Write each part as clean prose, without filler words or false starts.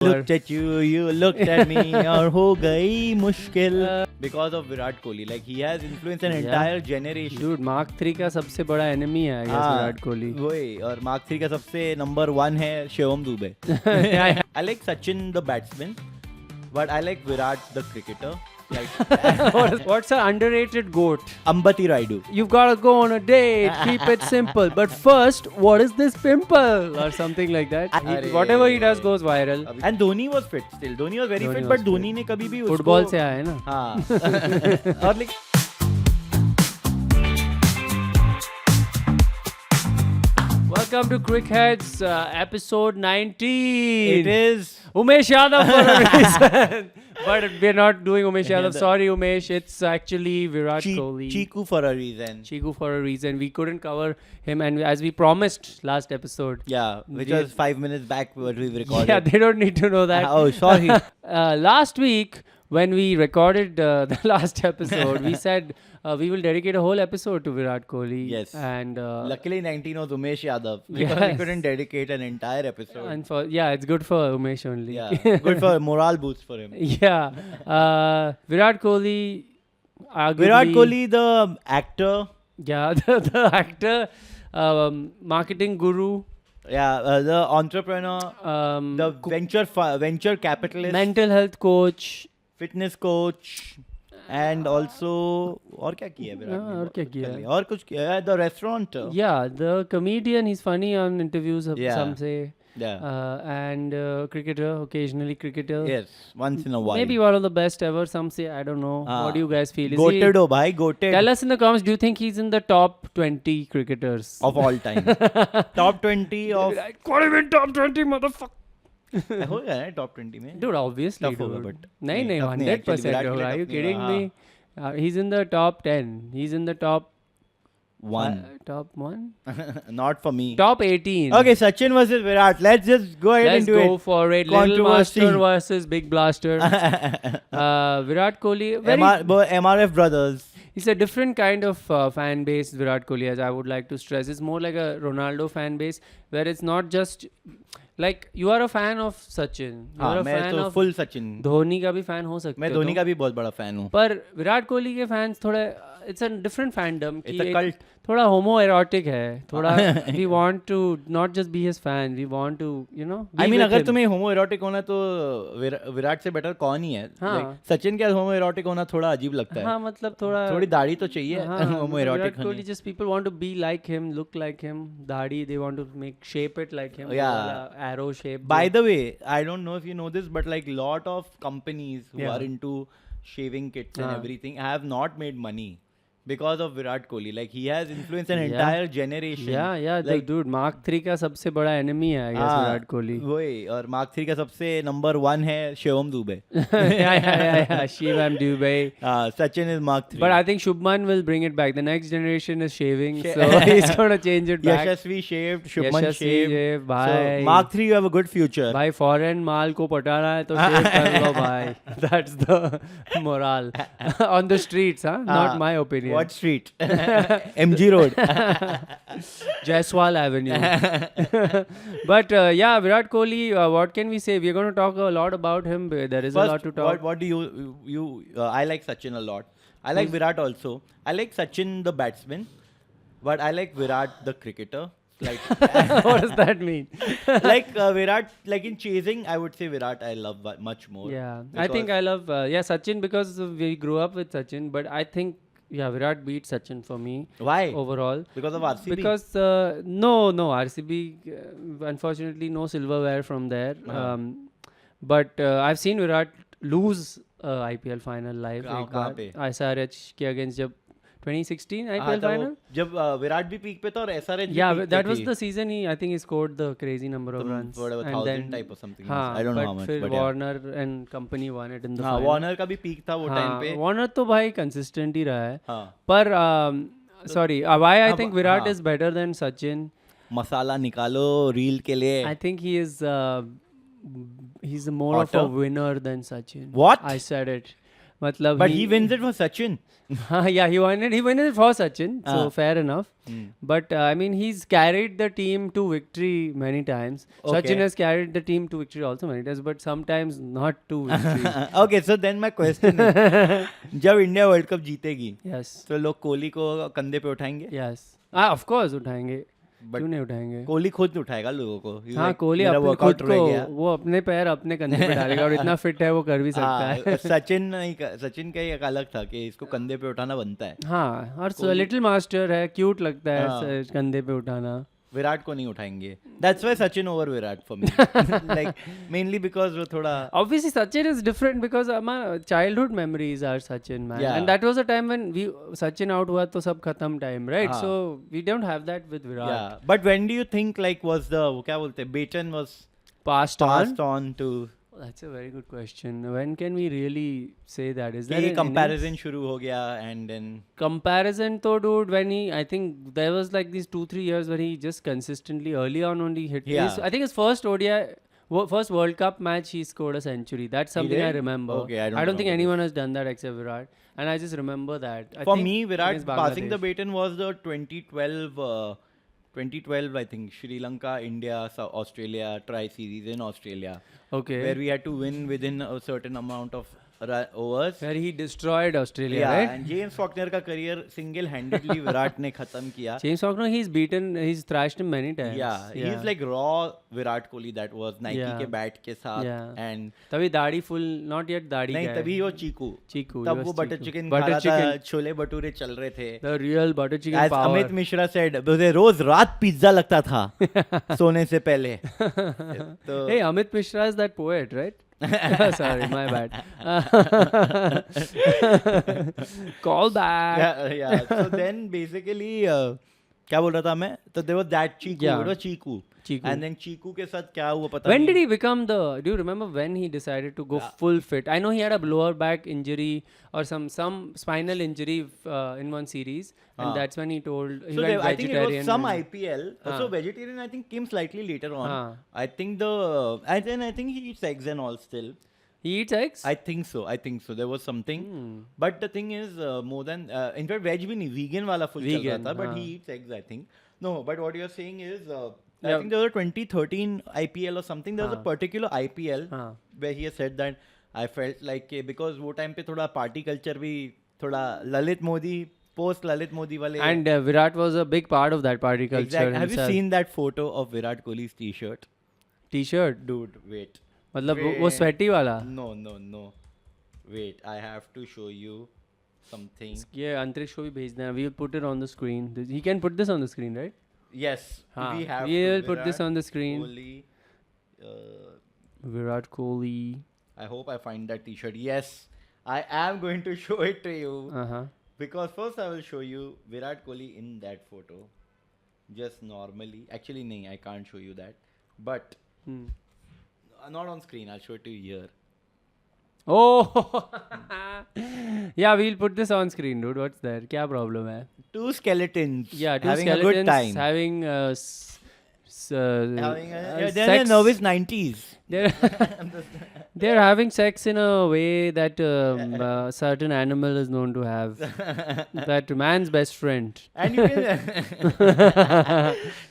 Looked at you, you looked at me, और हो गई मुश्किल because of Virat Kohli. Like he has influenced an entire generation. Dude, Mark 3 का सबसे बड़ा एनिमी है विराट कोहली. वही, और Mark 3 का सबसे नंबर 1 है Shivam Dubey. I like Sachin the batsman, but I like Virat the cricketer. Like what's an underrated goat? Ambati Raidu. You've got to go on a date, keep it simple. But first, what is this pimple? Or something like that. Whatever he does goes viral. And Dhoni was fit still. Dhoni was very fit, but Dhoni ने कभी भी football से आया है ना. हाँ. और like Welcome to Crickheads, episode 19. it is Umesh Yadav for a reason. But we're not doing Umesh Yadav. Sorry, Umesh. It's actually Virat Kohli. Chiku for a reason. Chiku for a reason. We couldn't cover him, and as we promised last episode. Yeah, which was 5 minutes back what we recorded. Yeah, they don't need to know that. Oh, sorry. Last week, when we recorded the last episode, we said we will dedicate a whole episode to Virat Kohli. Yes. And luckily 19 was Umesh Yadav because we couldn't dedicate an entire episode. And it's good for Umesh only. Yeah, good for morale boost for him. Yeah. Virat Kohli, arguably, Virat Kohli, the actor. Yeah, the actor, marketing guru. Yeah, the entrepreneur, the venture capitalist, mental health coach, fitness coach, and also और क्या किया विराट ने? और क्या किया? और कुछ किया? The restaurant. Yeah, the comedian. He's funny on interviews. Yeah. Some say. Yeah. And cricketer, occasionally cricketer. Yes, once in a while. Maybe one of the best ever. Some say, I don't know. What do you guys feel? Goated ho bhai, goated. Tell us in the comments. Do you think he's in the top 20 cricketers of all time? Top 20 of. What do you mean top 20, motherfucker? हो गया है top 20 में. Dude, obviously. Tough होगा, but नहीं 100% होगा. Are you kidding me? He's in the top 10. He's in the top 1. Top 1? Not for me. Top 18. Okay, Sachin versus Virat. Let's just go ahead and do it. Let's go for it. Little Master versus Big Blaster. Virat Kohli. MRF brothers. It's a different kind of fan base, Virat Kohli, as I would like to stress. It's more like a Ronaldo fan base, where it's not just like you are a fan of Sachin. हाँ, मैं तो full Sachin. Dhoni का भी fan हो सकते हो. मैं धोनी का भी बहुत बड़ा fan हूँ. पर विराट कोहली के fans थोड़े it's a different fandom. It's a cult. थोड़ा homoerotic है. थोड़ा we want to not just be his fan. We want to, you know. I mean, अगर तुम्हें homoerotic होना तो विराट से better कौन ही है? हाँ. सचिन के homoerotic होना थोड़ा अजीब लगता है. हाँ, मतलब थोड़ी दाढ़ी तो चाहिए. Virat Kohli, just people want to be like him, look like him. दाढ़ी, they want to shape it like him. Yeah. Arrow shape. By the way, I don't know if you know this, but like lot of companies who are into shaving kits and everything have not made money because of Virat Kohli. Like he has influenced an entire generation. Yeah, like, dude, Mark 3 का सबसे बड़ा enemy है, I guess, Virat Kohli. वही, और Mark 3 का सबसे number 1 है Shivam Dubey. yeah, Shivam Dubey. Sachin is Mark 3. But I think Shubman will bring it back. The next generation is shaving, so he's gonna change it back. Yashasvi shaved, Shubman shaved. Bhai. So Mark 3, you have a good future. भाई foreign माल को पटाना है तो shave कर लो भाई. That's the morale on the streets, huh? Not my opinion. What street? MG Road. Jaiswal Avenue. But yeah, Virat Kohli, what can we say? We're going to talk a lot about him. There is a lot to talk. What do you I like Sachin a lot. I like Virat also. I like Sachin the batsman, but I like Virat the cricketer. Like what does that mean? Like Virat, like in chasing, I would say Virat I love much more. Yeah, I think I love Sachin because we grew up with Sachin, but I think Virat beat Sachin for me. Why? Overall. Because of RCB? Because, no, RCB, unfortunately, no silverware from there. But I've seen Virat lose IPL final live. कहाँ पे? SRH के against जब 2016 IPL final? जब विराट भी peak पे था और SRH भी Yeah, peak that पे was थी. the season he scored the crazy number of runs. Whatever, and 1000 type or something. हाँ, I don't know how much. फिर But Warner and company won it in the final. Warner का भी peak था वो time पे. Warner तो भाई consistent ही रहा है. हाँ. पर sorry, why I think Virat is better than Sachin. मसाला निकालो reel के लिए. I think he is he's more of a winner than Sachin. What? I said it. मतलब But he wins it for Sachin. yeah, he won it for Sachin, so fair enough. Hmm. But I mean, he's carried the team to victory many times. Okay. Sachin has carried the team to victory also many times, but sometimes not to victory. Okay, so then my question is, जब India world cup जीतेगी Yes, तो लोग कोहली को कंधे पे उठाएंगे? yes. Of course उठाएंगे. But क्यों नहीं उठाएंगे? कोहली खुद उठाएगा लोगों को. He's हाँ, like, कोहली मेरा अपने workout खुद रह को गया. वो अपने पैर अपने कंधे पे डालेगा और इतना फिट है वो कर भी सकता है. हाँ, सचिन का ही एक अलग था कि इसको कंधे पे उठाना बनता है. हाँ, और लिटिल मास्टर है, क्यूट लगता है कंधे पे उठाना. विराट को नहीं उठाएंगे. That's why Sachin over Virat for me. Like mainly because वो थोड़ा Obviously, Sachin is different because our childhood memories are Sachin, man. Yeah. And that was a time when Sachin out हुआ तो सब खत्म time, right? हाँ. So we don't have that with Virat. yeah. But when do you think like was the वो क्या बोलते हैं baton was Passed passed on to That's a very good question. When can we really say that? Is कि there ये an comparison innings? शुरू हो गया and then Comparison though, dude, when I think there was like these 2-3 years where he just consistently early on only hit. Yeah. I think his first ODI, first World Cup match, he scored a century. That's something I did? remember. Okay, I don't think remember anyone has done that except Virat. And I just remember that. I for think me Virat against passing the Bangladesh. baton was the 2012 I think Sri Lanka India Australia tri series in Australia Okay. where we had to win within a certain amount of overs. Where he destroyed Australia, Yeah, right? and James Faulkner का career single handedly Virat ने खत्म किया. James Faulkner, he's thrashed him many times. Yeah, he's like raw Virat Kohli that was Nike Yeah. के bat के साथ Yeah. and तभी दाढ़ी full, not yet दाढ़ी नहीं guy. तभी वो चीकू Chiku. तब he वो was बटर Chiku. चिकन खा Butter रहा था chicken. छोले भटूरे चल रहे थे. The real butter chicken As power. Amit Mishra said मुझे रोज रात पिज्जा लगता था सोने से पहले. तो Hey, Amit Mishra is that poet, right? Sorry, my bad. Call back. yeah. So then basically क्या बोल रहा था मैं? तो there was that Chiku. Yeah. It was Chiku. Chiku. And then Chiku के साथ क्या हुआ पता When नहीं. did he become do you remember when he decided to go full fit? I know he had a lower back injury or some spinal injury in one series, and that's when he told he So went I think it was vegetarian. some and- IPL. So vegetarian I think came slightly later on. हाँ. I think and then I think he eats eggs and all still. He eats eggs? I think so. There was something. But the thing is more than in fact veg भी नहीं vegan वाला full चल रहा Vegan, था. But हाँ. he eats eggs I think. No, but what you're saying is I Yeah. think there was a 2013 IPL or something. There was a particular IPL हाँ. where he has said that I felt like because वो time पे थोड़ा party culture भी थोड़ा Lalit Modi post Lalit Modi वाले. And Virat was a big part of that party culture. Exactly. Have you himself. seen that photo of Virat Kohli's T-shirt? T-shirt? Dude, wait. मतलब वो Wait. sweaty वाला? No. Wait, I have to show you something. ये अंतरिक्ष को भी भेजना है. We will put it on the screen. He can put this on the screen, right? Yes, हाँ, we have. we to. will put this Virat on the screen. Kohli, Virat Kohli. I hope I find that T-shirt. Yes, I am going to show it to you Uh-huh. because first I will show you Virat Kohli in that photo, just normally. Actually, no, I can't show you that, but not on screen. I'll show it to you here. Oh, yeah, we'll put this on screen, dude. What's there? क्या problem है? Two skeletons. Yeah, two having skeletons a good time. having Having they're in the sex. nervous 90s. They're having sex in a way that a certain animal is known to have. That man's best friend. And you can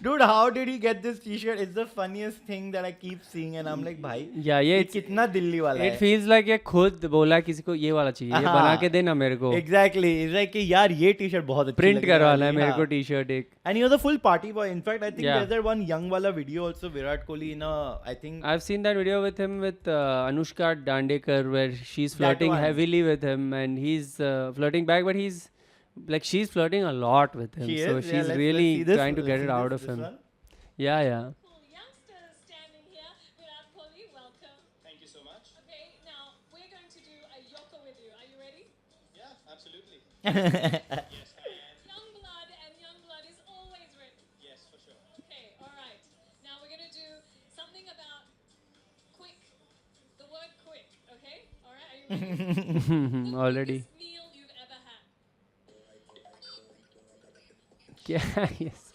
dude, how did he get this T-shirt? It's the funniest thing that I keep seeing, and I'm like, भाई, Yeah, ये it's, कितना दिल्ली वाला it है? feels like ये खुद बोला किसी को ये वाला चाहिए, ये हाँ. बना के देना मेरे को. Exactly. It's like कि यार ये T-shirt बहुत अच्छी Print लगने करवाना है वाली, मेरे हाँ. को T-shirt एक. And he was a full party boy. In fact, I think Yeah. there's that one young wala video also Virat Kohli in a I think I've seen that video with him with Anushka Dandekar where she's That flirting one. heavily with him and he's flirting back, but he's like she's flirting a lot with him. she So is. she's Yeah, let's really see this. trying to get See it out this of him. one. Yeah, yeah. Cool youngsters standing here. Virat Kohli, welcome. Thank you so much. Okay, now we're going to do a yoga with you. Are you ready? Yeah, absolutely. Yes, I am. Young blood is always ready. Yes, for sure. Okay, all right. Now we're going to do something about quick. The word quick, okay? All right, are you ready? The Already. quickest meal you've ever had. Yeah, yes.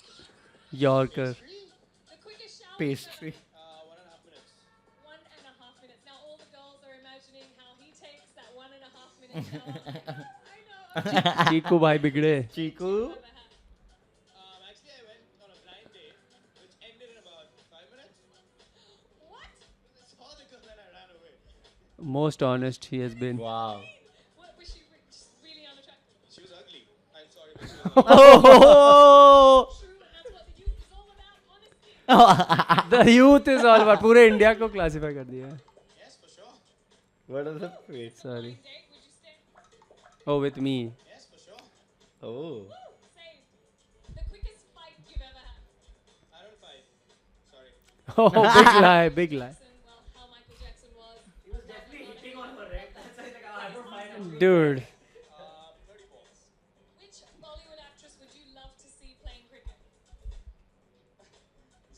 Yorker. The quickest shower. Pastry. 1.5 minutes. 1.5 minutes. Now all the girls are imagining imagining how he takes that 1.5 minute shower. I know. Chiku bhai bigde. Chiku. Actually, I went on a blind date, which ended in about 5 minutes. What? I saw the girl and I ran away. Most honest he has been. Wow. What was she just really unattractive? She was ugly. I'm sorry, but she was ugly. Oh. True, and that's what the youth is all about, honesty. The youth is all about. पूरे India को classify कर दिया है. Yes, for sure. What is the face? Sorry. Date, would you stay? Oh, with me. Yes, for sure. Oh. Woo, same. The quickest fight you've ever had. I don't fight. Sorry. Oh, big lie, big lie. Well, how Michael Jackson was. He was definitely hitting on her, right? That's why he's like, I don't mind. Dude. 30 balls. Which Bollywood actress would you love to see playing cricket?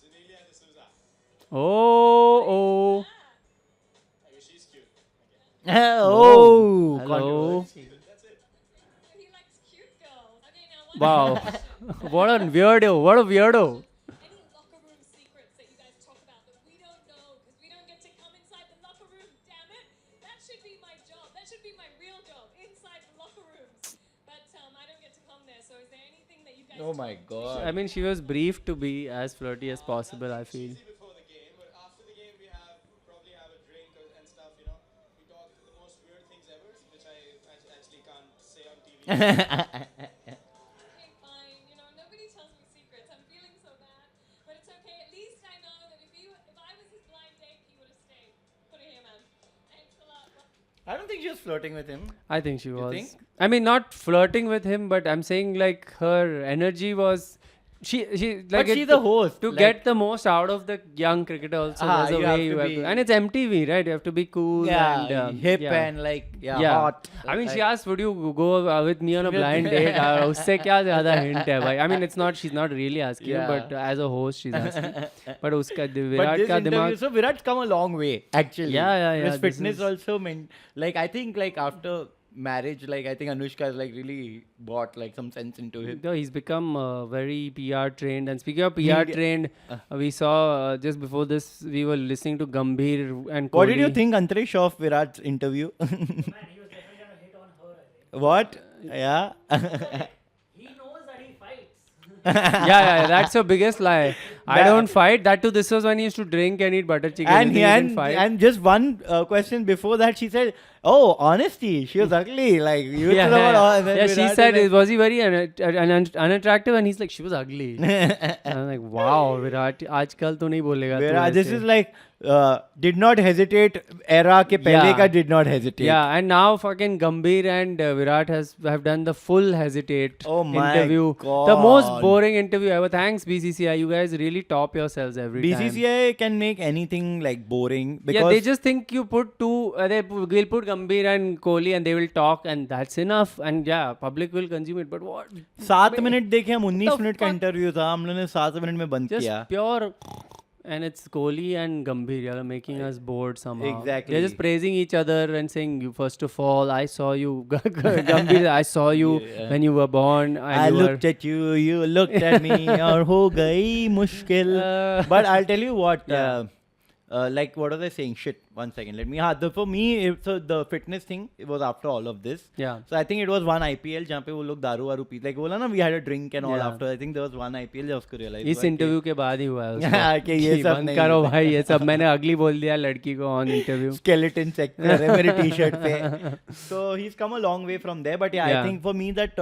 Zanelia D'Souza. Oh. Ah, I guess she's cute. Oh. Hello. That's it. he likes cute girls. Okay, now one Wow. question. What a weirdo. What a weirdo. Any locker room secrets that you guys talk about that we don't know because we don't get to come inside the locker room? Damn it! That should be my job. That should be my real job, inside the locker rooms. But I don't get to come there. So is there anything that you guys? Oh my God. I mean, she was briefed to be as flirty as possible, I feel. Easy before the game, but after the game we probably have a drink and stuff, you know. We talk the most weird things ever, which I actually can't say on TV. Okay, fine. You know, nobody tells me secrets. I'm feeling so bad, but it's okay. At least I know that if I was his blind date, he would have stayed. Put it here, man. Thanks a lot. I don't think she was flirting with him. I think she You was. think? I mean, not flirting with him, but I'm saying like her energy was. She like But it- she's the host. to like- get the most out of the young cricketer also. Ah, there's a you have way you to have be- to, and it's MTV, right? You have to be cool Yeah, and hip yeah. and like yeah, Yeah. hot. I mean, she Like- asked, "Would you go with me on a blind date?" उससे क्या ज़्यादा hint है भाई? I mean, it's not. She's not really asking, Yeah. but as a host, she's asking. But उसका But Virat this का interview, दिमाग. so Virat's come a long way actually. Yeah. His this fitness is- also meant like I think like after marriage, like I think Anushka has like really brought like some sense into him. No, he's become very PR trained. And speaking of PR He- trained, we saw just before this, we were listening to Gambhir and What did you Kohli. think, Antarish, of Virat's interview? Man, he was definitely gonna hit on her, I think. What? Yeah. He knows that he fights. Yeah, that's your biggest lie. I That- don't fight. That too, this was when he used to drink and eat butter chicken. and he he didn't fight. and just one question before that, she said, "Oh, honesty, she was ugly." Like you yeah, talk about all- and then yeah, she Virat said, is was he very unattractive? And he's like, she was ugly. And I'm like, wow, Virat, आजकल तो नहीं बोलेगा तू Virat, this ऐसे." is like did not hesitate era के पहले Yeah. का did not hesitate. Yeah, and now fucking Gambhir and Virat have done the full hesitate Oh my interview. The most God. boring interview ever. Thanks BCCI, you guys really top yourselves every time. BCCI can make anything like boring because Yeah, they just think you put two. We'll put Gambhir and Kohli, and they will talk, and that's enough. And yeah, public will consume it. But what? 7 minute देखे हम 19 the minute का fuck? Interview था हम लोगों ने 7 minute में बंद Just किया. pure. And it's Kohli and Gambhir, yeah, making us bored somehow. Exactly. They're just praising each other and saying, "You first of all, I saw you, Gambhir. I saw you Yeah. when you were born. And I you were, looked at you, you looked at me, और हो गई मुश्किल. But I'll tell you what, Yeah. like what was I saying? Shit, 1 second. Let me. For me, so the fitness thing, it was after all of this. Yeah. So I think it was one IPL जहाँ पे वो लोग दारू वारू P like बोला ना we had a drink and all Yeah. after. I think there was one IPL जब उसको realize इस हुआ कि- इंटरव्यू के बाद ही हुआ है उसका। हाँ, कि ये कि सब बंद नहीं करो होता। भाई ये सब मैंने अगली बोल दिया लड़की को ऑन इंटरव्यू skeleton sector है मेरे टी-शर्ट पे. So he's come a long way from there. But yeah, Yeah. I think for me that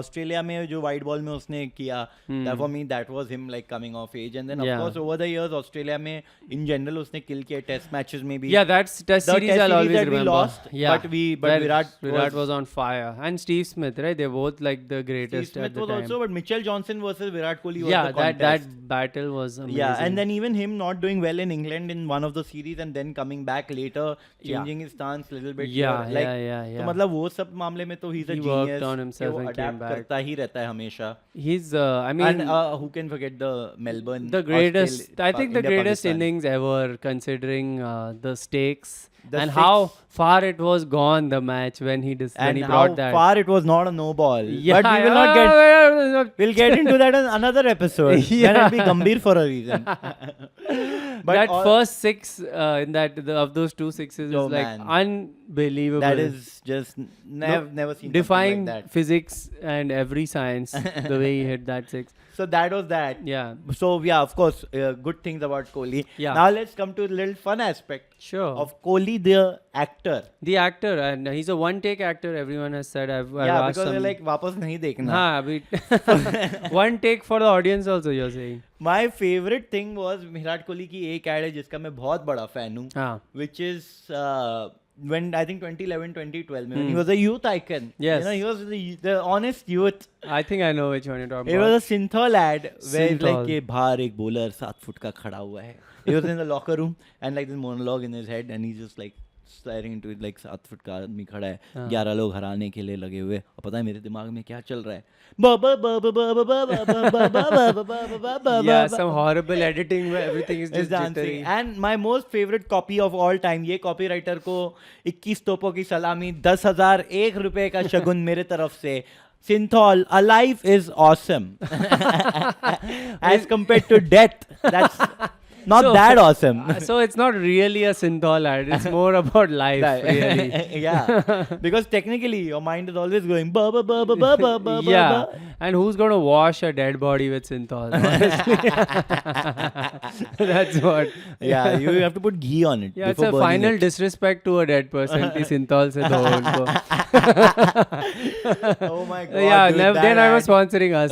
Australia में जो white ball में उसने किया, that for me that was him like coming of age. And then of Yeah. course over the years Australia में in general उसने kill किया test matches में भी. Yeah, that's test The series test I'll series always that we remember. lost, Yeah, but Well, Virat was on fire, and Steve Smith, right? They're both like the Steve greatest Smith at the was time. also, but Mitchell Johnson versus Virat Kohli was Yeah, the that contest. battle was amazing. Yeah, and then even him not doing well in England in one of the series and then coming back later, changing his stance little bit. Yeah, here. Like, yeah. तो मतलब वो सब मामले में तो he's a He worked genius. on कि himself वो and came adapt back. करता ही रहता है हमेशा. He's, I mean, And who can forget the Melbourne? the greatest, Australia- I think the India, greatest Pakistan. innings ever, considering the stakes The and six- how far it was gone the match when he when And he how brought that. far it was not a no ball. Yeah, But we will not get. We'll get into that in another episode. Yeah. When it'll be Gambhir for a reason. But that all- first six in of those two sixes Oh, is like man. unbelievable. That is just never seen defying something like that. physics and every science the way he hit that six. So that was that. Yeah, So yeah, of course, good things about Kohli. Yeah. Now let's come to a little fun aspect sure. of Kohli, the actor. The actor, and he's a one-take actor. Everyone has said. I've Yeah, asked because they're some. like वापस नहीं देखना. हाँ, अभी one take for the audience also. You're saying. My favorite thing was Virat Kohli की एक ad है जिसका मैं बहुत बड़ा fan हूँ. हाँ. Which is when I think 2011, 2012 में when he was a youth icon. Yes. You know, he was the honest youth. I think I know which one you're talking It about. was a Synthol ad where it's like Synthol. कि बाहर एक bowler 7 foot का खड़ा हुआ है. He was in the locker room and like this monologue in his head and he's just like staring into it like 7 foot का आदमी खड़ा है. 11 लोग हराने के लिए लगे हुए. और पता है मेरे दिमाग में क्या चल रहा है? Yeah, some horrible editing where everything is Is just dancing. jittery. And my most favorite copy of all time, ये copywriter को 21 तोपों की सलामी, 10,001 रुपए का शगुन मेरे तरफ से. Synthol, a life is awesome. As compared to death, that's not So- that awesome. So it's not really a Synthol ad. It's more about life, really. Yeah, because technically your mind is always going ba ba ba ba ba ba ba. Yeah, and who's gonna wash a dead body with Synthol? Honestly, that's what. Yeah, you have to put ghee on it. Yeah, it's before a burning final it. disrespect to a dead person. कि Synthol से दो उनको. Oh my god. Yeah, dude, they're that never ad. sponsoring us.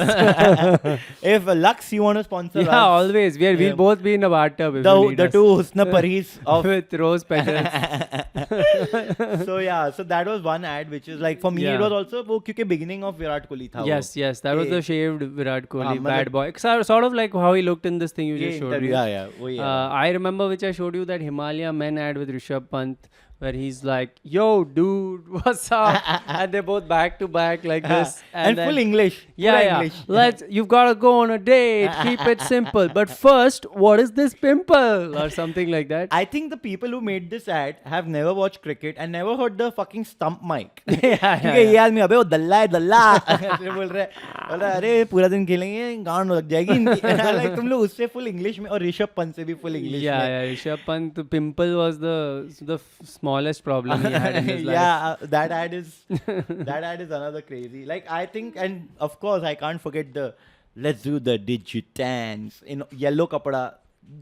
If Lux, you want to sponsor Yeah, us, always. We'll Yeah. both be in a bathtub if you the need the us. two Husna Paris of with rose petals. so yeah, so that was one ad which is like for me it Yeah. was also वो क्योंकि beginning of Virat Kohli था Yes, yes, that was ये- the shaved Virat Kohli, मतलब- bad boy. Sort of like how he looked in this thing you ये just showed interview, me. yeah, वही है. I remember which I showed you that Himalaya Men ad with Rishabh Pant, where he's like, "Yo, dude, what's up?" and they're both back to back like this, and then- full English. Yeah, pura yeah. English. You've got to go on a date. Keep it simple. But first, what is this pimple or something like that? I think the people who made this ad have never watched cricket and never heard the fucking stump mic. yeah, क्योंकि ये आदमी अबे वो दल्ला है दल्ला ऐसे बोल रहे अरे पूरा दिन खेलेंगे गांड लग जाएगी इनकी Like, तुम लोग उससे फुल इंग्लिश में और ऋषभ पंत से भी फुल इंग्लिश Yeah, में yeah. Rishabh Pant, the pimple was the smallest problem he had in his life. yeah, that ad is another crazy. Like I think, and of course I can't forget the let's do the digit dance in yellow kapda.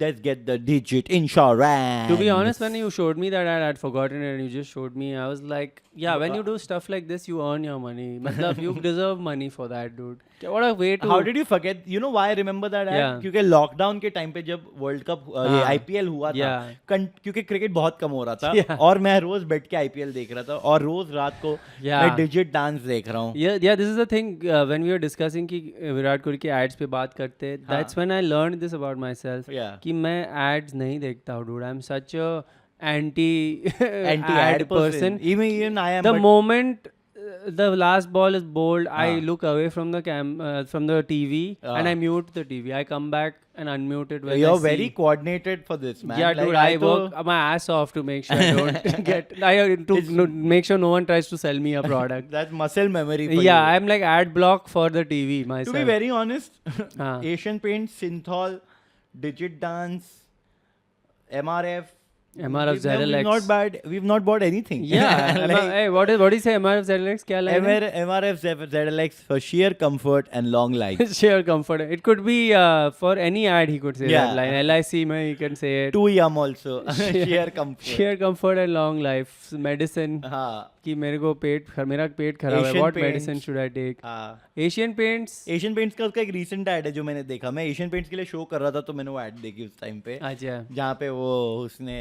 Let's get the digit insurance. To be honest, when you showed me that ad, I'd forgotten it and you just showed me. I was like, yeah, when you do stuff like this, you earn your money. Matlab, you deserve money for that, dude. What a way to... How did you forget? You know why I remember that ad? Yeah. क्योंकि lockdown के time पे जब world cup ये IPL हुआ था Yeah. क्योंकि cricket बहुत कम हो रहा था Yeah. और मैं रोज बैठ के आईपीएल देख रहा था और रोज रात को Yeah. मैं डिजिट डांस देख रहा हूँ. Yeah, this is the thing. When we were discussing कि विराट कोहली के ads पे बात करते, that's when I learned this about myself. Yeah. कि मैं ads नहीं देखता हूँ, dude. I'm such a anti Anti-ad ad person. Even I am. The but moment the last ball is bowled, I Ah. look away from the from the TV and Ah. I mute the TV. I come back and unmute it when you're I very see. coordinated for this, man. Yeah, Like, dude, I work my ass off to make sure I don't get. Make sure no one tries to sell me a product. That's muscle memory. For Yeah, you. I'm like ad block for the TV myself. To be very honest, Ah. Asian Paints, Synthol, Digit Dance, MRF. MRF we've ZLX. not bad. We've not bought anything. Yeah, Like, hey, what do you say? MRF ZLX क्या line है? MRF ZLX for sheer comfort and long life. Sheer comfort. It could be for any ad he could say Yeah. that line. LIC में he can say it. Too yum also. sheer comfort. Sheer comfort and long life. Medicine. हाँ. कि मेरे को मेरा पेट खराब है. Asian What Paints. medicine should I take? हाँ. Asian Paints. Asian paints का उसका एक रीसेंट ऐड है जो मैंने देखा. मैं एशियन पेंट्स के लिए शो कर रहा था तो मैंने वो ऐड देखी उस टाइम पे अच्छा. जहाँ पे वो उसने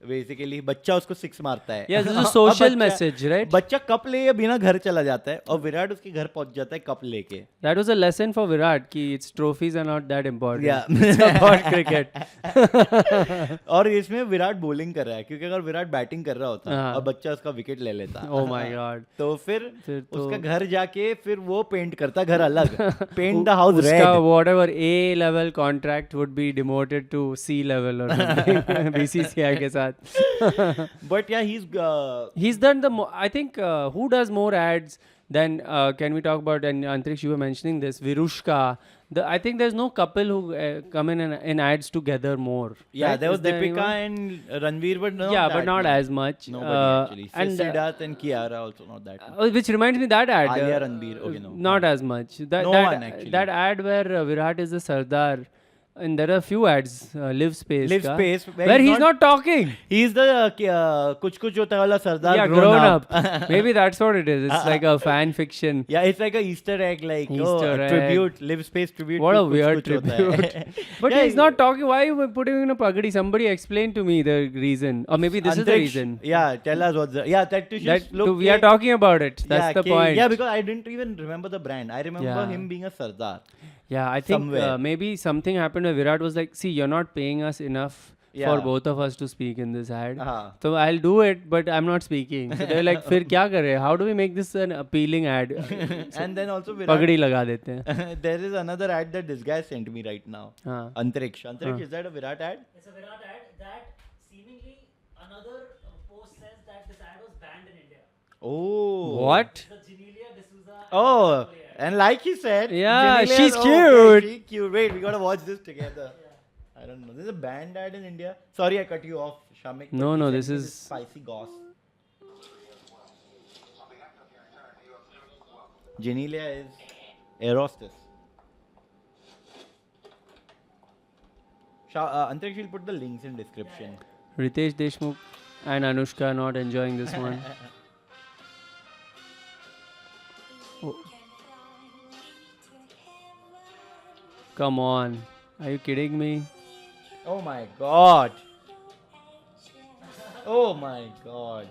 बेसिकली बच्चा उसको 6 मारता है. Yeah, this is a और social बच्चा- message, right? बच्चा कप ले बिना घर चला जाता है और विराट उसके घर पहुंच जाता है कप लेके. That was a lesson for Virat कि its trophies are not that important. Yeah. It's about cricket. और इसमें विराट बॉलिंग कर रहा है क्योंकि अगर विराट बैटिंग कर रहा होता हाँ. और बच्चा उसका विकेट ले लेता Oh my God. तो फिर तो- उसका घर जाके फिर वो पेंट करता घर अलग. पेंट द हाउस उसका red. whatever A level contract would be demoted to C level or something. BCCI के साथ. But yeah, He's done I think who does more ads than can we talk about, and Antriksh, you were mentioning this, Virushka, I think there's no couple who come in ads together more. Yeah, right? there Is was Deepika anyone? and Ranveer, but not Yeah, that but not much. as much. Nobody actually. And Siddharth and Kiara also not that much. which reminds me that ad. Alia Ranveer, okay, no. Not as much. That, No that, one, actually. that ad where Virat is the Sardar, and there are a few ads. Live Space. Live ka, Space, where he's not talking. He's the Kuch Kuch Hota Wala Sardar Yeah, grown up. Maybe that's what it is. It's like a fan fiction. Yeah, it's like a Easter egg, like Easter egg. tribute, Live Space tribute. What to a Kuch weird Kuch Hota Hai. tribute. But Yeah, he's not talking. Why are you putting him in a pagadi? Somebody explain to me the reason. Or maybe this is the Antriksh, reason. Yeah, tell us what's the. Yeah, that too. We are talking about it. That's the point. Yeah, because I didn't even remember the brand. I remember Yeah. him being a Sardar. Yeah, I think Somewhere. maybe something happened where Virat was like, see, you're not paying us enough for Yeah. both of us to speak in this ad. Uh-huh. So I'll do it, but I'm not speaking. So they're like, फिर क्या करे? How do we make this an appealing ad? And then also Virat. पगड़ी लगा देते हैं. There is another ad that this guy sent me right now. हाँ. Antriksh. Antriksh, is that a Virat ad? It's a Virat ad that seemingly another post says that this ad was banned in India. Oh. What? The Genelia D'Souza. Oh, and like he said, Yeah, Genelia- she's okay, cute. she's cute. Wait, we gotta watch this together. I don't know. There's a band ad in India. Sorry, I cut you off, Shamik. but No, he no, sent this me is- spicy goss. Genelia is aerostess. Antriksh will put the links in description. Ritesh Deshmukh and Anushka not enjoying this one. Come on. Are you kidding me? Oh my god. Oh my god.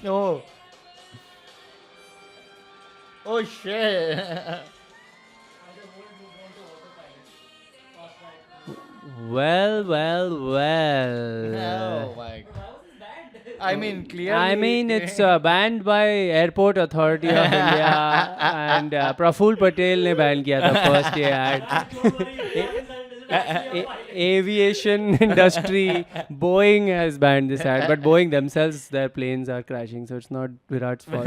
Oh. Oh shit. Well. Oh my god. I mean, clearly. I mean, it's banned by Airport Authority of India and Praful Patel ने ban किया था first ये ad. Aviation industry, Boeing has banned this ad, but Boeing themselves, their planes are crashing, so it's not Virat's fault.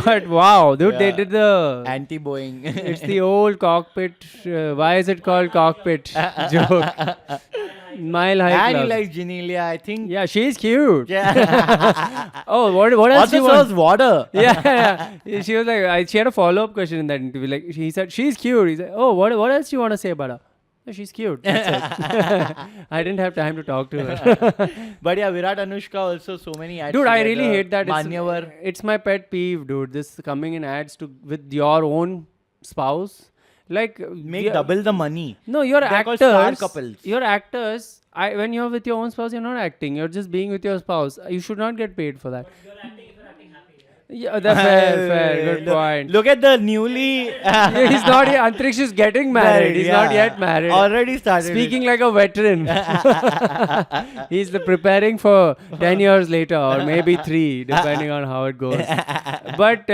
But wow, dude, they Yeah. did the. Anti-Boeing. It's the old cockpit. Why is it called cockpit joke? Mile High And he Club. likes Genelia, I think. Yeah, she's cute. Yeah. Oh, what else do you Also want? serves water. Yeah. She was like, she had a follow-up question in that interview. Like, he said, she's cute. He said, oh, what else do you want to say about her? "Oh, she's cute. That's it." I didn't have time to talk to her. But yeah, Virat Anushka also so many ads. Dude, I really together. hate that. Manyavar. It's my pet peeve, dude. This coming in ads with your own spouse. Like, Make double the money. No, you're They're actors. called star couples. You're actors. When you're with your own spouse, you're not acting. You're just being with your spouse. You should not get paid for that. You're acting if you're acting happy. Yeah, that's fair. Good Look- point. Look at the newly. Yeah, he's not yet. Antriksh is getting married. He's not Yeah. yet married. Already started. Speaking like a veteran. He's preparing for 10 years later or maybe 3, depending on how it goes. But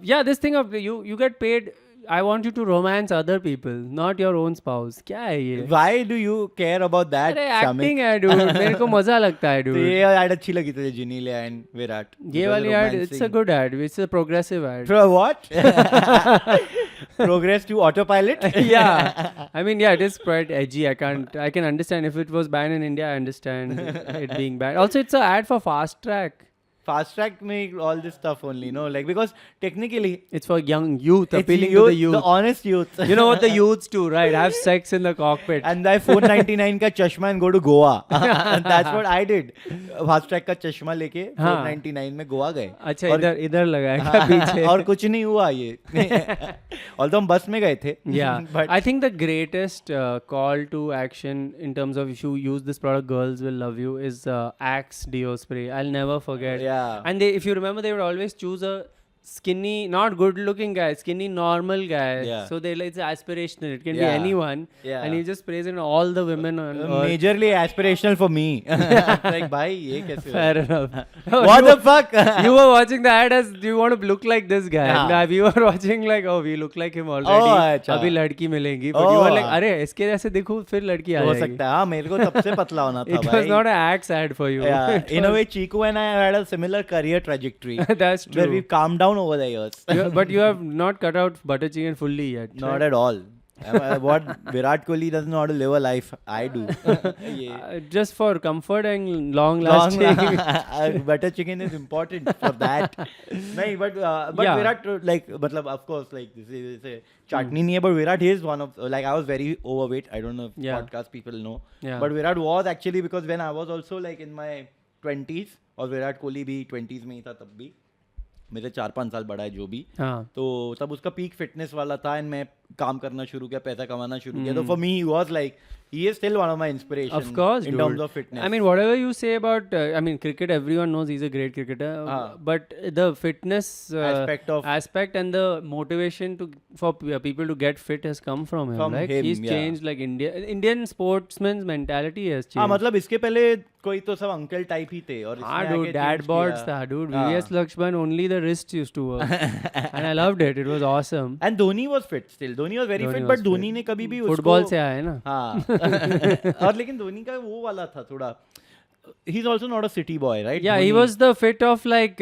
yeah, this thing of you get paid. I want you to romance other people, not your own spouse. क्या है ये? Why do you care about that, अरे Shamik? acting है dude. मेरे को मजा लगता है तो dude. ये ad अच्छी लगी तुझे Genelia and Virat. ये वाली ad, it's a good ad. It's a progressive ad. What? Progress to autopilot? Yeah, I mean, yeah, it is quite edgy. I can understand if it was banned in India. I understand it being banned. Also, it's an ad for Fast Track. Fast Track make all this stuff only, no? Like, because technically, It's for young youth, it's appealing to the youth. the honest youth. You know what the youths do, right? Have sex in the cockpit. And buy 499 का चश्मा and go to Goa. That's what I did. Fast Track का चश्मा लेके हाँ. 499 में गोवा गए. अच्छा और- इधर लगाएगा पीछे. और कुछ नहीं हुआ ये. Although हम बस में गए थे. Yeah, But I think the greatest call to action in terms of if you use this product, girls will love you, is Axe Deo Spray. I'll never forget. Yeah. And if you remember, they would always choose a skinny, not good looking guy, skinny normal guy. Yeah. So they like it's aspirational. It can be Yeah. anyone. Yeah. And he just prays in all the women on earth. Majorly aspirational for me. Like, bhai, ye kaise hua? Fair enough. What the fuck? You were watching the ad as you want to look like this guy. हाँ. Now, we were watching like, oh, we look like him already. Oh, अच्छा. अभी लड़की मिलेगी. But you were Oh. like, अरे इसके जैसे देखूं फिर लड़की आ हो जाएगी. सकता है हाँ मेरे को तब से पतला होना था It भाई. was not an axe ad for you. Yeah, It in a was- way, Chiku and I had a similar career trajectory. That's Where true. we've calmed down over the years. But you have not cut out butter chicken fully yet. Not right? at all. What Virat Kohli doesn't know how to live a life, I do. Yeah. Just for comfort and long Long, lasting. butter chicken is important for that. No, but Yeah. Virat like मतलब of course like this is a chutney नहीं है, but Virat is one of like I was very overweight. I don't know if Yeah. podcast people know, Yeah. but Virat was actually because when I was also like in my 20s और विराट कोहली भी 20s में ही था तब भी, मेरे 4-5 साल बड़ा है जो भी, हाँ. तो तब उसका पीक फिटनेस वाला था एंड मैं काम करना शुरू किया, पैसा कमाना शुरू किया, तो for me he was like he is still one of my inspiration Of course, in dude. terms of fitness. I mean, whatever you say about, I mean, cricket, everyone knows he's a great cricketer. But the fitness aspect and the motivation for people to get fit has come from him. From like him, he's yeah. changed. Like Indian sportsman's mentality has changed. हाँ मतलब इसके पहले कोई तो सब uncle type ही थे और हाँ, इसने dude, आगे dad change boards किया. था, dude. हाँ. VS Lakshman, only the wrists used to work. And I loved it. It was awesome. And Dhoni was fit still. Dhoni was very Dhoni fit, was but Dhoni fit. ने कभी भी football उसको से आया है ना. हाँ और लेकिन धोनी का वो वाला था थोड़ा, he's also not a city boy, right? Yeah, he Dhoni- was the fit of like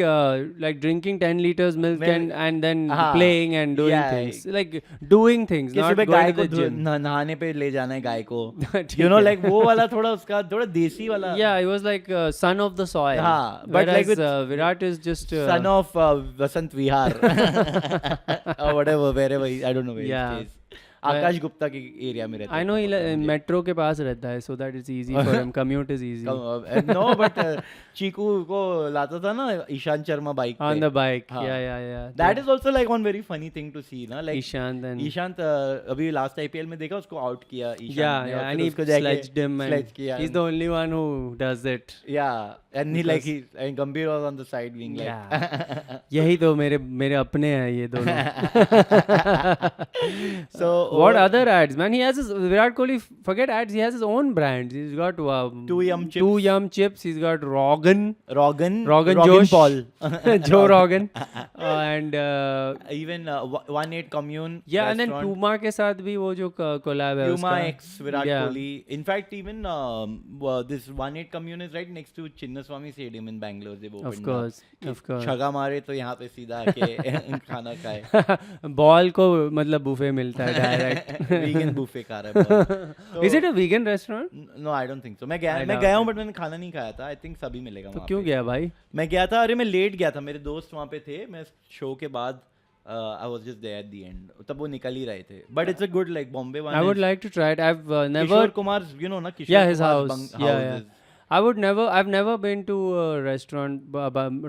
drinking 10 liters milk Well, and then हाँ, playing and doing yeah, things. Like doing things, कि not सुबह going गाय to को the gym. नहाने पे ले जाना है गाय को, ठीक you know है. like वो वाला थोड़ा उसका थोड़ा देसी वाला. Yeah, he was like son of the soil. हाँ, but Whereas, like with Virat is just son of Vasant Vihar or whatever, wherever I don't know where Yeah. he stays. आकाश गुप्ता के एरिया में रहता I know he metro के पास रहता है, so that it's easy for him. Commute is easy. No, but चीकू को लाता था ना ईशांत शर्मा बाइक पे. On the bike. हाँ. Yeah. That is also like one very funny thing to see, ना, like Ishant and ईशांत अभी लास्ट आईपीएल में देखा उसको आउट किया ईशांत yeah, ने, yeah, और and फिर he उसको जाके sledged him and sledge किया he's the only one who does it. yeah, and he like he and Gambhir was on the side being like Yeah. यही तो मेरे अपने हैं ये दोनों. so What other ads, man? He has his Virat Kohli. Forget ads. He has his own brands. He's got Two Yum Chips. Two Yum Chips. He's got Rogan Rogan Josh, Paul Joe Rogan, and even 1-8 Commune yeah, and then restaurant. Puma के साथ भी वो जो collab है Puma उसका. X Virat Yeah. Kohli. In fact, even this 1-8 Commune is right next to Chinnaswamy Stadium in Bangalore. They've opened Of course, up. of course. छगा मारे तो यहाँ पे सीधा आके खाना खाए. बॉल को मतलब बुफे मिलता है डायरेक्ट. Vegan buffet खा रहा है बहुत. तो- Is it a vegan restaurant? No, I don't think so. मैं I doubt गया हूँ it. but मैंने खाना नहीं खाया था. I think सभी मिलेगा तो वहाँ क्यों पे. गया भाई? मैं गया था, अरे मैं लेट गया था, मेरे दोस्त वहाँ पे थे, मैं शो के बाद I was just there at the end. तब वो निकल ही रहे थे. But it's a good like Bombay one. I would is like to try it. I've never. Kishore Kumar's, you know ना Kishore Yeah, his Kumar's house. Yeah. is- I've never been to a restaurant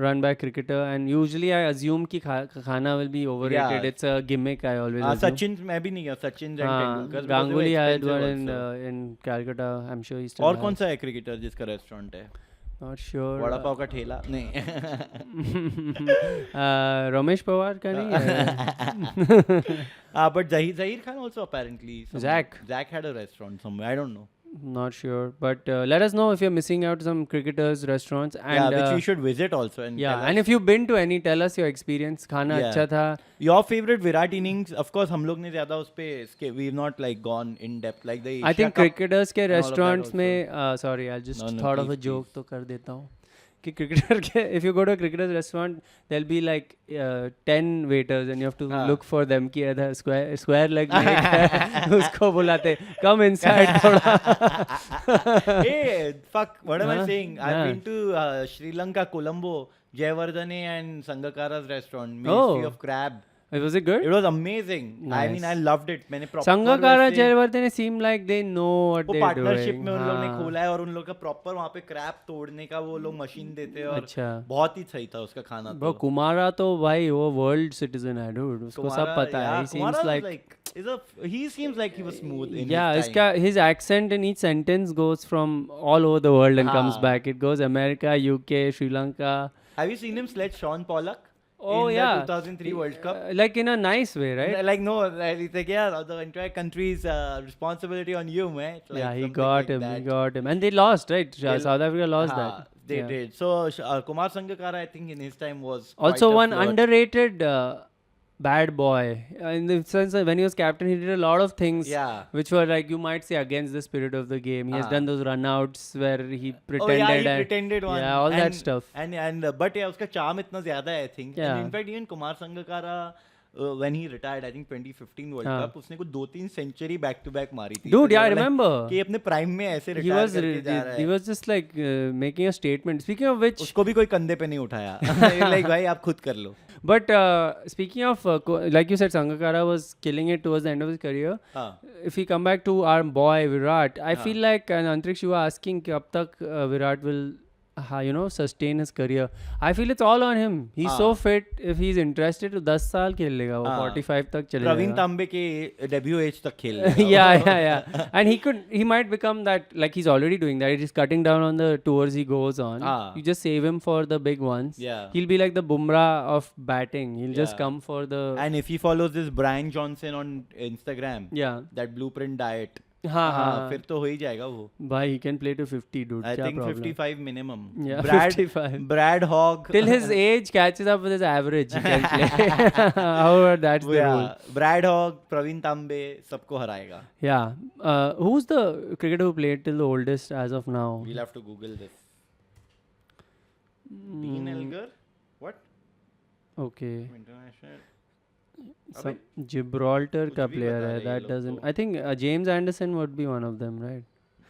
run by a cricketer, and usually I assume कि खाना will be overrated. Yeah. It's a gimmick. I always हाँ, assume. Sachin मैं भी नहीं गया, Sachin and हाँ, Tendulkar, because they were Ganguly had expensive one also. in Calcutta. I'm sure he still और has. कौन सा है क्रिकेटर जिसका रेस्टोरेंट है? Not sure. वड़ा पाव का ठेला नहीं. Ramesh Pawar का नहीं है. But Zahir Khan also apparently. Zach had a restaurant somewhere. I don't know. Not sure, but let us know if you're missing out some cricketers restaurants and Yeah, which we should visit also. And yeah, tell and us if you've been to any, tell us your experience. खाना Yeah. अच्छा था. your favorite Virat innings. Of course, हम लोग ने ज़्यादा उस पे we've not like gone in depth like the. I Asia think Cup cricketers के and all of that restaurants also. में sorry, I'll just No, thought of a please, joke please. तो कर देता हूँ कि cricketer के if you go to a cricketer's restaurant there'll be like 10 waiters and you have to हाँ. look for them कि इधर square leg में एक है उसको बुलाते come inside थोड़ा. Hey, fuck! What am I Huh? saying? Yeah. I've been to Sri Lanka, Colombo, Jayawardene and Sangakara's restaurant, Ministry Oh. of Crab. Was it good? It was amazing. I mean, I Nice. loved it. मैंने proper Sangakkara वैसे- Jayewardene seem like they know what वो they're partnership doing. में उन लोग ने हाँ. खोला है और उन लोग का प्रॉपर वहाँ पे क्रैब तोड़ने का वो लोग मशीन देते हैं और अच्छा. बहुत ही सही था उसका खाना. Bro, Kumara तो भाई वो वर्ल्ड सिटीजन है dude. उसको सब Kumara, पता है. yeah, He seems Kumara was like he seems like he was smooth in yeah, his इसका time. his accent in each sentence goes from all over the world and comes हाँ. back. It goes America, UK, Sri Lanka. Have you seen him sledge Sean Pollock? Oh in yeah, the 2003 World Cup. Like in a nice way, right? Like no, it's like yeah, the entire country's responsibility on you, man. Like Yeah, he something got like him. He that. got him, and they lost, right? They- South Africa lost हाँ, that. They Yeah. did. So Kumar Sangakkara, I think in his time was Also, quite a one flirt. underrated bad boy. In the sense that when he was captain, he did a lot of things Yeah. which were like you might say against the spirit of the game. He has done those runouts where he pretended. Oh yeah, he and- pretended one. Yeah, all that stuff. And but yeah, उसका charm इतना ज़्यादा है, I think. Yeah. And in fact, even Kumar Sangakkara, when he retired, I think 2015 World हाँ. Cup, उसने कुछ 2-3 century back to back मारी थी. Dude, तो yeah, I like remember. कि अपने प्राइम में ऐसे He रिटायर was करके जा रहा he है. was just like making a statement. Speaking of which, उसको भी कोई कंधे पे नहीं उठाया. Like भाई आप खुद कर लो. but speaking of like you said, Sangakkara was killing it towards the end of his career. हाँ. If we come back to our boy Virat, I feel like Antriksh, you were asking कि अब तक Virat will sustain his career. I feel it's all on him. He's so fit. If he's interested, तो 10 साल खेल लेगा वो. 45 तक चले प्रवीण जाएगा. तांबे के डेब्यू एज तक खेल yeah. And he might become that, like he's already doing that. He's cutting down on the tours he goes on. You just save him for the big ones. Yeah. He'll be like the Bumrah of batting. He'll just Yeah. come for the. And if he follows this Brian Johnson on Instagram, Yeah. that blueprint diet, हाँ. फिर तो हो ही जाएगा वो. Bhai, he can play to 50, dude. I क्या think problem? 55 minimum. Yeah, Brad, 55. Brad Hogg. Till his age catches up with his average, he can play. However, that's the rule. Brad Hogg, Praveen Tambe, सबको हराएगा. Yeah. Who's the cricketer who played till the oldest as of now? We'll have to Google this. Dean Elgar? What? Okay. International. Some Gibraltar कुछ का भी player बता है. रहे ये That लोग doesn't. तो. I think James Anderson would be one of them, right?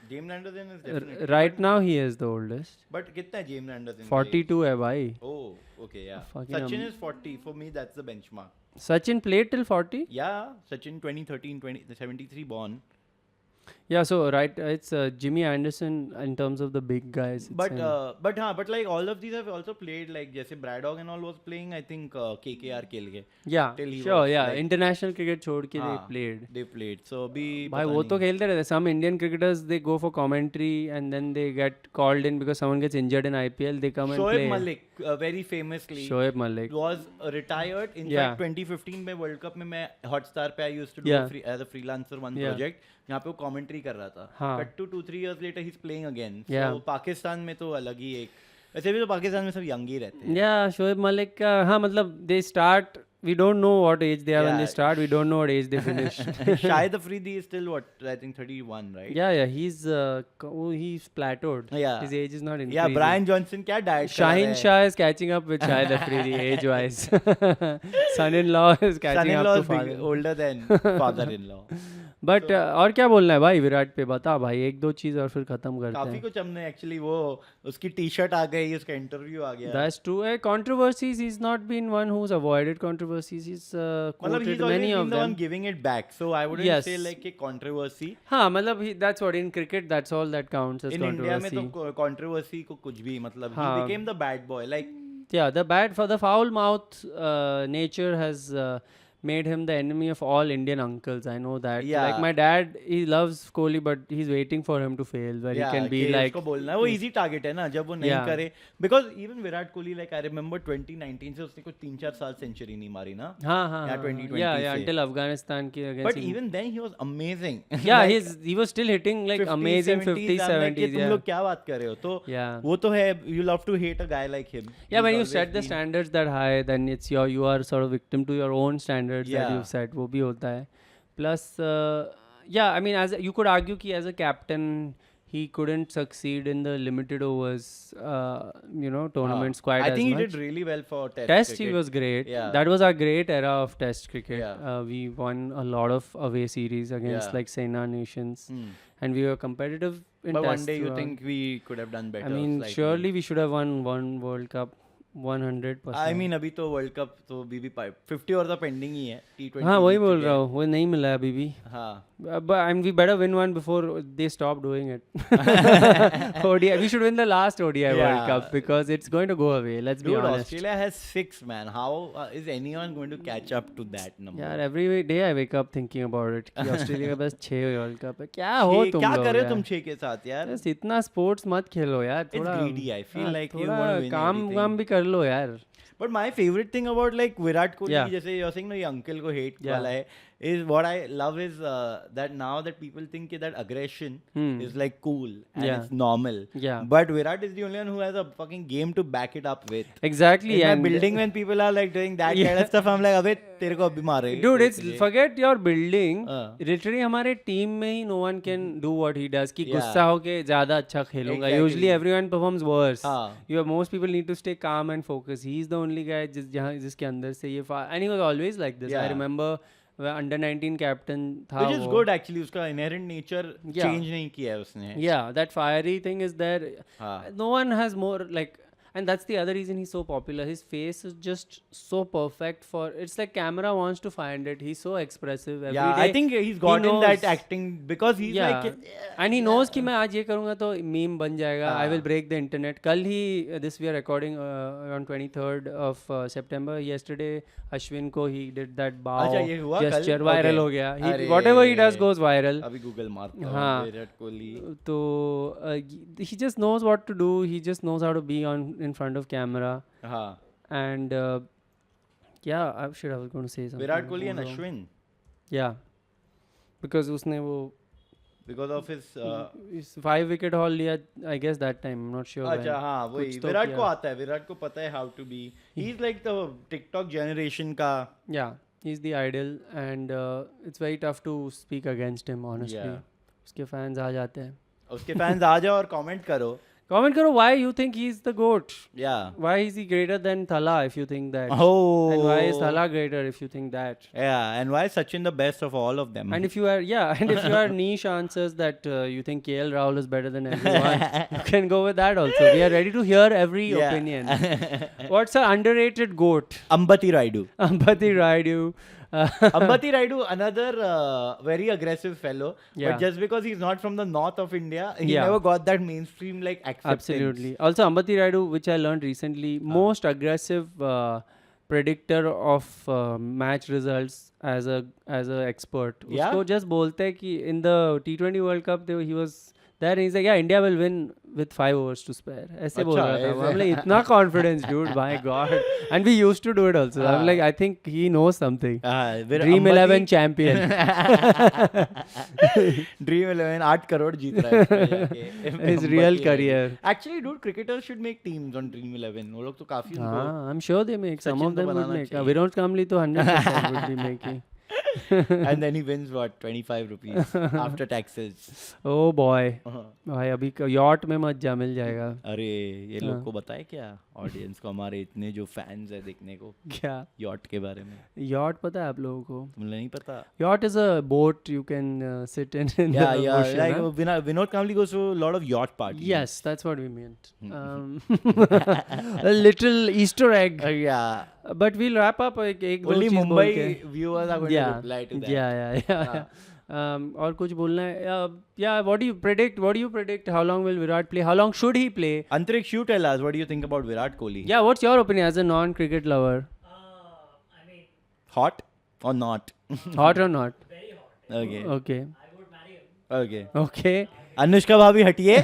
James Anderson is definitely. Right now he is the oldest. But कितना है James Anderson? 42 है भाई. Oh, okay, yeah. Fucking Sachin is 40. For me, that's the benchmark. Sachin played till 40? Yeah, Sachin 2013, 73 born. Yeah, so right, it's Jimmy Anderson in terms of the big guys. it's But him. but like all of these have also played, like जैसे Brad Hogg and all was playing, I think KKR खेल के. Yeah, till he sure, was, yeah. like- International cricket छोड़ के they हाँ, played. They played. So अभी भाई पता वो तो नहीं. खेलते रहते. Some Indian cricketers they go for commentary and then they get called in because someone gets injured in IPL. They come and Shoaib play. Malik, very famously, Shoaib Malik. was retired. In Yeah. fact, 2015 में World Cup में मैं Hotstar पे I used to do Yeah. as a freelancer one Yeah. project. यहाँ पे वो commentary कर रहा था. हाँ. Cut to 2-3 years later, he's playing again. Yeah. So Pakistan में तो अलग ही एक. वैसे भी तो पाकिस्तान में सब young ही रहते हैं. Yeah, Shoaib Malik का हाँ मतलब they start. We don't know what age they are when they Yeah. start. We don't know what age they finish. Shahid Afridi is still what? I think 31, right? yeah, he's plateaued. Yeah. His age is not increasing. Yeah, Brian Johnson क्या diet करा रहा Shaheen है? Shah is catching up with Shahid Afridi age-wise. Son-in-law is catching Son-in-law up is to father. older than father-in-law. But और क्या बोलना है भाई विराट पे बता भाई एक दो चीज और फिर खत्म करते काफी हैं. कुछ हमने एक्चुअली वो उसकी टी-शर्ट आ गई, उसका इंटरव्यू आ गया. That's true. Controversies. He's not been one who's avoided controversies. He's मतलब he's quoted always many been of the one them. giving it back. So I wouldn't Yes. say like a controversy. हाँ मतलब that's what in cricket that's all that counts as In India में controversy. तो controversy को कुछ भी मतलब he हाँ. became the bad boy. Like Yeah, the bad for the foul mouth nature has made him the enemy of all Indian uncles. I know that. Yeah. Like my dad, he loves Kohli, but he's waiting for him to fail, where yeah, he can be कि like. उसको बोलना है वो easy target है ना जब वो नहीं Yeah. करे. Because even Virat Kohli, like I remember 2019 से उसने कुछ 3-4 साल सेंचुरी नहीं मारी ना. हाँ हाँ. Yeah, हाँ. 2020 Yeah, से. until Afghanistan ki against. But even then he was amazing. Yeah, Like, he was still hitting like 50s, amazing 70s, 50s, I'm like, 70s. तुम Yeah. लोग क्या बात कर रहे हो? तो Yeah. वो तो है. You love to hate a guy like him. Yeah, He's when you always set the been- standards that high, then it's you are sort of victim to your own standards that Yeah. you've set. वो भी होता है. Plus, yeah, I mean, you could argue कि as a captain, he couldn't succeed in the limited overs, tournaments quite I as think he much. did really well for Test Test, he cricket. was great. Yeah. That was our great era of Test cricket. Yeah. We won a lot of away series against Yeah. like Sena nations, Hmm. and we were competitive in But Test one day you throughout. think we could have done better. I mean, slightly. surely we should have won one World Cup, 100%. I mean अभी तो world cup तो अभी भी 50 और तो pending ही है. T20 हाँ वही जीत बोल चुके रहा हैं. हूँ वो नहीं मिला है अभी भी. हाँ. But we better win one before they stop doing it. ODI, we should win the last ODI World Yeah. Cup because it's going to go away. Let's be Dude, honest. Australia has 6, man. How is anyone going to catch up to that number? यार every day I wake up thinking about it कि Australia के पास 6 world cup है. क्या हो तुम क्या लोग कर रहे हो यार? तुम 6 के साथ यार? बस इतना स्पोर्ट्स मत खेलो यार. It's थोड़ा greedy. I feel like you थोड़ा want to win काम everything. वाम भी कर लो यार. But my favorite thing about like Virat Kohli, Yeah. जैसे you're saying ना ये uncle को hate Yeah. वाला है, is what I love is that now that people think that aggression is like cool and Yeah. it's normal. Yeah. But Virat is the only one who has a fucking game to back it up with. Exactly. In my And building when people are like doing that kind of stuff, I'm like, अबे तेरे को अभी मारेंगे. dude, it's forget your building. Literally हमारे team में ही no one can do what he does. कि Yeah. गुस्सा होके ज़्यादा अच्छा खेलूंगा. Exactly. Usually everyone performs worse. हाँ. Most people need to stay calm and focus. He's the only guy जिसके अंदर से ये and he was always like this. I Yeah. remember under 19 captain था Which is वो. good actually. उसका inherent nature Yeah. change नहीं किया है उसने. Yeah, that fiery thing is there. हाँ. No one has more like, and that's the other reason he's so popular. His face is just so perfect for. It's like camera wants to find it. He's so expressive. Every Yeah, day I think he's gotten knows. that acting because he's Yeah, like. and he knows कि मैं आज ये करूँगा तो meme बन जाएगा. I will हाँ. break the internet. कल ही this we are recording on 23rd of September. Yesterday Ashwin को he did that bow अच्छा, ये हुआ कल? gesture viral Okay. हो गया. अरे. Whatever he does goes viral. अभी Google मारता हूँ. हाँ. विराट कोहली. तो he just knows what to do. He just knows how to be in front of camera. हाँ. And yeah, I was going to say something. Virat Kohli and Hold on. Ashwin Yeah, because उसने वो because of his. 5 wicket haul लिया. I guess that time. I'm not sure. अच्छा when. हाँ वही कुछ तो विराट किया. को आता है. विराट को पता है how to be. He's like the TikTok generation का. Yeah, he's the idol, and it's very tough to speak against him. Honestly, Yeah. उसके fans आ जाते हैं. उसके fans आ जाओ और comment करो. Comment करो why you think he's the GOAT. Yeah. Why is he greater than Thala if you think that? Oh. And why is Thala greater if you think that? Yeah, and why is Sachin the best of all of them? And if you are, and if you are niche answers that you think KL Rahul is better than everyone, you can go with that also. We are ready to hear every Yeah. opinion. What's an underrated GOAT? Ambati Raidu. Ambati Raidu. Ambati Raidu, another very aggressive fellow. Yeah. But just because he's not from the north of India, he Yeah. never got that mainstream like acceptance. Absolutely. Also, Ambati Raidu, which I learned recently, most aggressive predictor of match results as a expert. Yeah? उसको just बोलते हैं कि in the T20 World Cup he was there and he's like, yeah, India will win with 5 overs to spare. ऐसे बोल रहा था. ऐसे. I'm like, इतना confidence, dude. My God. And we used to do it also. I'm like, I think he knows something. Dream 11 champion. Dream 11, 8 crore जीत रहा है इसमें जाके. His real Ambati career. Raidu. Actually, dude, cricketers should make teams on Dream 11. वो लोग तो काफी उनको. हाँ, I'm sure they make. Some Sachin of को them would बनाना make. चाहिए. Virat Kamli तो 100% would be making. And then he wins what 25 rupees after taxes. Oh boy. हाँ. भाई अभी यॉट में मत जा, मिल जाएगा. अरे ये लोग को बताए क्या ऑडियंस को, हमारे इतने जो फैंस है देखने को क्या यॉट के बारे में यॉट पता है आप लोगों को? तुमने नहीं पता? Yacht is a boat you can sit in the Yeah, ocean. like huh? Vinod Kamli goes to a lot of yacht parties. Yes, that's what we meant. A little Easter egg. Yeah. But we'll wrap up एक दो Only चीज बोल Mumbai के. viewers are going to reply to that. Yeah. और कुछ बोलना है? Yeah, what do you predict? How long will Virat play? How long should he play? Antriksh, you tell us, what do you think about Virat Kohli? Yeah, what's your opinion as a non-cricket lover? I mean, Hot or not? Hot or not? very hot. Okay. Okay. I would marry him. Okay. Okay. Anushka bhabhi hatiye.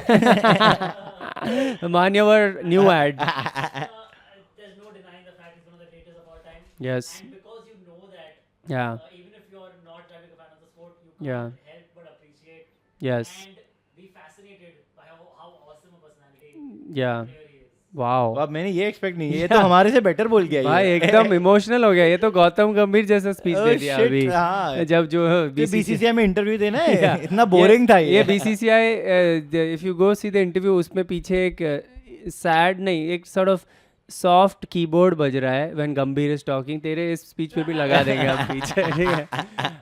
Man your new ad. There's no denying the fact he's one of the greatest of all time. Yes. And because you know that, Yeah. even if you're not a big fan of the sport, you Yeah. can't help but appreciate Yes. and be fascinated by how awesome a personality Yeah. player he is. Wow. अब मैंने ये expect नहीं, ये तो हमारे से better बोल गया भाई ये. एकदम इमोशनल हो गया. ये तो गौतम गंभीर जैसा स्पीच Oh, दे दिया shit, अभी. हाँ. जब जो BCCI में इंटरव्यू देना है. Yeah. इतना बोरिंग था ये BCCI if you go see the interview, उसमें पीछे एक सैड नहीं, एक सॉर्ट ऑफ सॉफ्ट कीबोर्ड बज रहा है व्हेन गंभीर इज टॉकिंग. तेरे इस स्पीच पे भी लगा देंगे हम पीछे. ठीक है.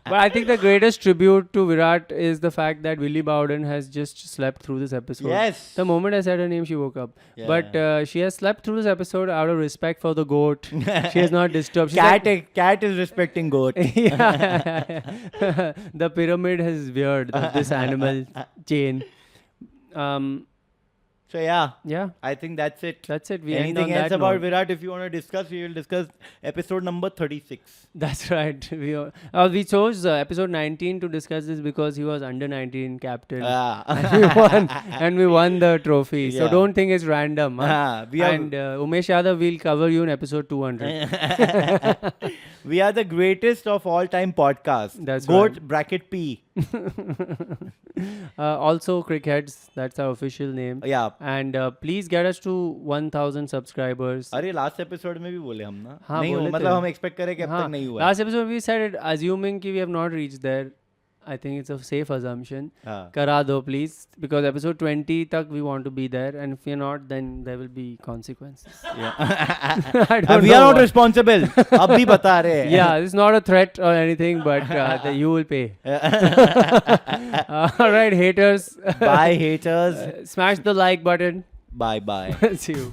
But I think the greatest tribute to Virat is the fact that Billy Bowden has just slept through this episode. Yes. The moment I said her name, she woke up. Yeah. But she has slept through this episode out of respect for the goat. She has not disturbed. She's like- Cat is respecting goat. Yeah. The pyramid is weird. This animal chain. So yeah, Yeah, I think that's it. that's it. We end Anything on else that about note. Virat? If you want to discuss, we will discuss episode number 36. That's right. We chose episode 19 to discuss this because he was under 19 captain. And we won the trophy. So Yeah. don't think it's random. Huh? We are And Umesh Yadav will cover you in episode 200. we are the greatest of all time podcasts. That's Goat right. bracket P. Also, Crickheads, that's our official name. Yeah. And please get us to 1000 subscribers. अरे last episode में भी बोले हम ना हाँ, नहीं हो बोले मतलब थे। हम एक्सपेक्ट करें कि अब तक नहीं हुआ है। Last episode we said it, assuming कि we have not reached there. I think it's a safe assumption. हाँ। करा दो please, because episode 20 तक we want to be there, and if we're not, then there will be consequences. I don't We know are not what. responsible. अब भी बता रहे हैं। Yeah, it's not a threat or anything, but you will pay. All right, haters. Bye haters. Smash the like button. Bye bye. See you.